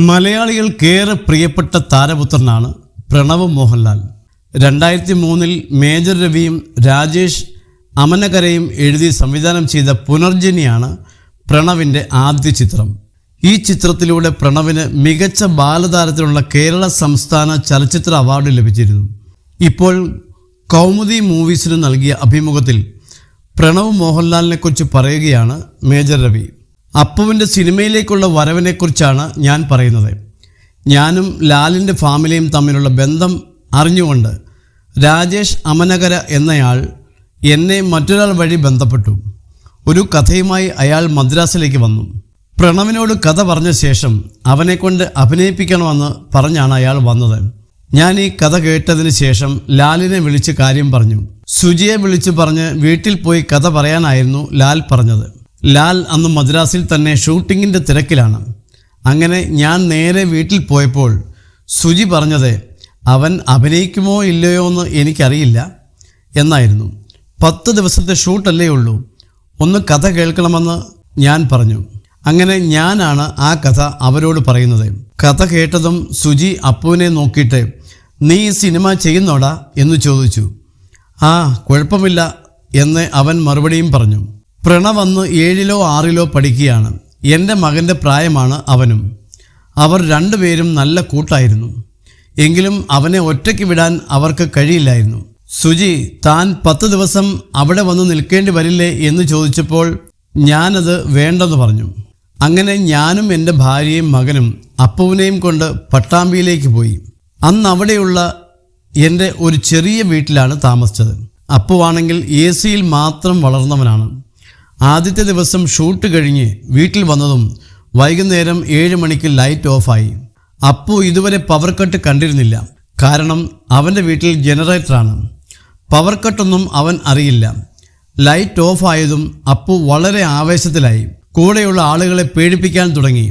മലയാളികൾക്കേറെ പ്രിയപ്പെട്ട താരപുത്രനാണ് പ്രണവ് മോഹൻലാൽ. 2003 മേജർ രവിയും രാജേഷ് അമനകരയും എഴുതി സംവിധാനം ചെയ്ത പുനർജനിയാണ് പ്രണവിൻ്റെ ആദ്യ ചിത്രം. ഈ ചിത്രത്തിലൂടെ പ്രണവിന് മികച്ച ബാലതാരത്തിനുള്ള കേരള സംസ്ഥാന ചലച്ചിത്ര അവാർഡ് ലഭിച്ചിരുന്നു. ഇപ്പോൾ കൗമുദി മൂവീസിന് നൽകിയ അഭിമുഖത്തിൽ പ്രണവ് മോഹൻലാലിനെക്കുറിച്ച് പറയുകയാണ് മേജർ രവി. അപ്പുവിൻ്റെ സിനിമയിലേക്കുള്ള വരവിനെക്കുറിച്ചാണ് ഞാൻ പറയുന്നത്. ഞാനും ലാലിൻ്റെ ഫാമിലിയും തമ്മിലുള്ള ബന്ധം അറിഞ്ഞുകൊണ്ട് രാജേഷ് അമനകര എന്നയാൾ എന്നെ മറ്റൊരാൾ വഴി ബന്ധപ്പെട്ടു. ഒരു കഥയുമായി അയാൾ മദ്രാസിലേക്ക് വന്നു. പ്രണവിനോട് കഥ പറഞ്ഞ ശേഷം അവനെക്കൊണ്ട് അഭിനയിപ്പിക്കണമെന്ന് പറഞ്ഞാണ് അയാൾ വന്നത്. ഞാൻ ഈ കഥ കേട്ടതിന് ശേഷം ലാലിനെ വിളിച്ച് കാര്യം പറഞ്ഞു. സുജിയെ വിളിച്ച് പറഞ്ഞ് വീട്ടിൽ പോയി കഥ പറയാനായിരുന്നു ലാൽ പറഞ്ഞത്. ലാൽ അന്ന് മദ്രാസിൽ തന്നെ ഷൂട്ടിങ്ങിൻ്റെ തിരക്കിലാണ്. അങ്ങനെ ഞാൻ നേരെ വീട്ടിൽ പോയപ്പോൾ സുജി പറഞ്ഞത് അവൻ അഭിനയിക്കുമോ ഇല്ലയോ എന്ന് എനിക്കറിയില്ല എന്നായിരുന്നു. 10 ദിവസത്തെ ഷൂട്ടല്ലേ ഉള്ളൂ, ഒന്ന് കഥ കേൾക്കണമെന്ന് ഞാൻ പറഞ്ഞു. അങ്ങനെ ഞാനാണ് ആ കഥ അവരോട് പറയുന്നത്. കഥ കേട്ടതും സുജി അപ്പുവിനെ നോക്കിയിട്ട് നീ ഈ സിനിമ ചെയ്യുന്നോടാ എന്ന് ചോദിച്ചു. ആ കുഴപ്പമില്ല എന്ന് അവൻ മറുപടിയും പറഞ്ഞു. പ്രണവ് അന്ന് 7-ലോ 6-ലോ പഠിക്കുകയാണ്. എൻ്റെ മകൻ്റെ പ്രായമാണ് അവനും. അവർ രണ്ടുപേരും നല്ല കൂട്ടായിരുന്നു. എങ്കിലും അവനെ ഒറ്റയ്ക്ക് വിടാൻ അവർക്ക് കഴിയില്ലായിരുന്നു. സുജി താൻ 10 ദിവസം അവിടെ വന്ന് നിൽക്കേണ്ടി വരില്ലേ എന്ന് ചോദിച്ചപ്പോൾ ഞാനത് വേണ്ടെന്ന് പറഞ്ഞു. അങ്ങനെ ഞാനും എൻ്റെ ഭാര്യയും മകനും അപ്പുവിനെയും കൊണ്ട് പട്ടാമ്പിയിലേക്ക് പോയി. അന്ന് അവിടെയുള്ള എൻ്റെ ഒരു ചെറിയ വീട്ടിലാണ് താമസിച്ചത്. അപ്പുവാണെങ്കിൽ AC-യിൽ മാത്രം വളർന്നവനാണ്. ആദ്യത്തെ ദിവസം ഷൂട്ട് കഴിഞ്ഞ് വീട്ടിൽ വന്നതും വൈകുന്നേരം 7 മണിക്ക് ലൈറ്റ് ഓഫായി. അപ്പു ഇതുവരെ പവർ കട്ട് കണ്ടിരുന്നില്ല. കാരണം അവൻ്റെ വീട്ടിൽ ജനറേറ്ററാണ്. പവർ കട്ടൊന്നും അവൻ അറിയില്ല. ലൈറ്റ് ഓഫായതും അപ്പു വളരെ ആവേശത്തിലായി. കൂടെയുള്ള ആളുകളെ പേടിപ്പിക്കാൻ തുടങ്ങി.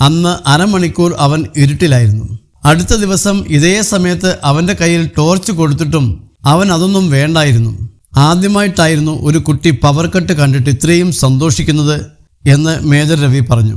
അന്ന് അരമണിക്കൂർ അവൻ ഇരുട്ടിലായിരുന്നു. അടുത്ത ദിവസം ഇതേ സമയത്ത് അവൻ്റെ കയ്യിൽ ടോർച്ച് കൊടുത്തിട്ടും അവൻ അതൊന്നും വേണ്ടായിരുന്നു. ആദ്യമായിട്ടായിരുന്നു ഒരു കുട്ടി പവർ കട്ട് കണ്ടിട്ട് ഇത്രയും സന്തോഷിക്കുന്നത് എന്ന് മേജർ രവി പറഞ്ഞു.